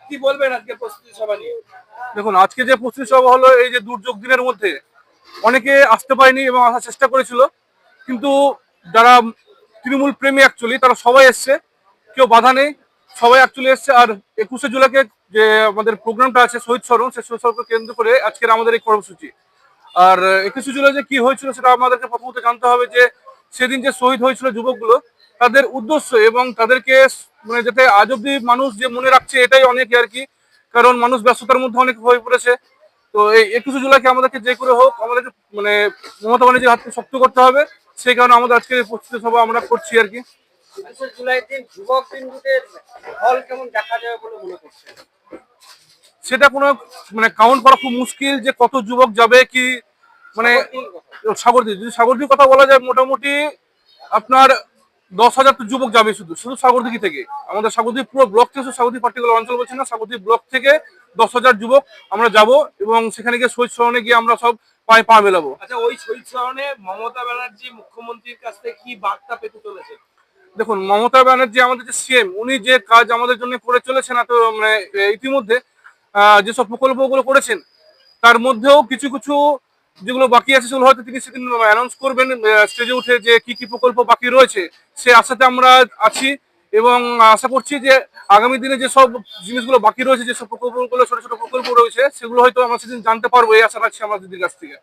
কি বলবেন আজকে প্রস্তুতি সভা নিয়ে? দেখুন, আজকে যে প্রস্তুতি সভা হলো, এই যে দুর্যোগ দিনের মধ্যে অনেকে আসতে পারেনি এবং আসার চেষ্টা করেছিল, কিন্তু যারা তৃণমূল প্রেমী অ্যাকচুয়ালি তারা সবাই এসছে, কেউ বাধা নেই, সবাই অ্যাকচুয়ালি এসছে। আর 21শে জুলাইকে যে আমাদের প্রোগ্রামটা আছে শহীদ স্মরণ, সেই শহীদ স্মরণকে কেন্দ্র করে আজকের আমাদের এই কর্মসূচি। আর 21শে জুলাই যে কি হয়েছিল সেটা আমাদেরকে প্রথমত জানতে হবে, যে সেদিন যে শহীদ হয়েছিল যুবকগুলো, তাদের উদ্দেশ্য এবং তাদেরকে মানে যাতে আজ অব্দি মানুষ যে মনে রাখছে, এটাই অনেক আর কি। কারণ মানুষ ব্যস্ততার মধ্যে অনেক হয়ে পড়েছে। তো এই 21শে জুলাইকে আমাদেরকে যে করে হোক আমাদেরকে মানে মমতা ব্যানার্জির হাতকে শক্ত করতে হবে। সেই কারণে আমাদের আজকে এই প্রস্তুতি সভা আমরা করছি আর কি। 21শে জুলাই দিন যুবক বিন্দুদের ফল কেমন দেখা যাবে বলে মনে করছেন? সেটা কোনো মানে কাউন্ট করা খুব মুশকিল, যে কত যুবক যাবে কি মানে। সাগরদ্বীপ, যদি সাগরদ্বীপ কথা বলা যায়, মোটামুটি আপনার 10,000 তো যুবক যাবে শুধু শুধু সাগরদিঘি থেকে। আমাদের সাগরদ্বীপ পুরো ব্লক থেকে, সাগরদ্বীপ পার্টিকুলার অঞ্চল বলছি না, সাগরদ্বীপ ব্লক থেকে 10,000 যুবক আমরা যাব এবং সেখানে গিয়ে শহীদ স্মরণে গিয়ে আমরা সব পায়ে পা মেলাবো। আচ্ছা, ওই শহীদ স্মরণে মমতা ব্যানার্জি মুখ্যমন্ত্রীর কাছ থেকে কি বার্তা পেতে চলেছে? দেখুন, মমতা ব্যানার্জি আমাদের যে সিএম, উনি যে কাজ আমাদের জন্য করে চলেছেন এত মানে ইতিমধ্যে যেসব প্রকল্পগুলো করেছেন, তার মধ্যেও কিছু কিছু যেগুলো বাকি আছে সেগুলো হয়তো তিনি সেদিন অ্যানাউন্স করবেন স্টেজে উঠে, যে কি কি প্রকল্প বাকি রয়েছে। সে আশাতে আমরা আছি এবং আশা করছি যে আগামী দিনে যেসব জিনিসগুলো বাকি রয়েছে, যেসব প্রকল্পগুলো ছোট ছোট প্রকল্প রয়েছে, সেগুলো হয়তো আমরা সেদিন জানতে পারবো, এই আশা রাখছি আমাদের দিদির কাছ থেকে।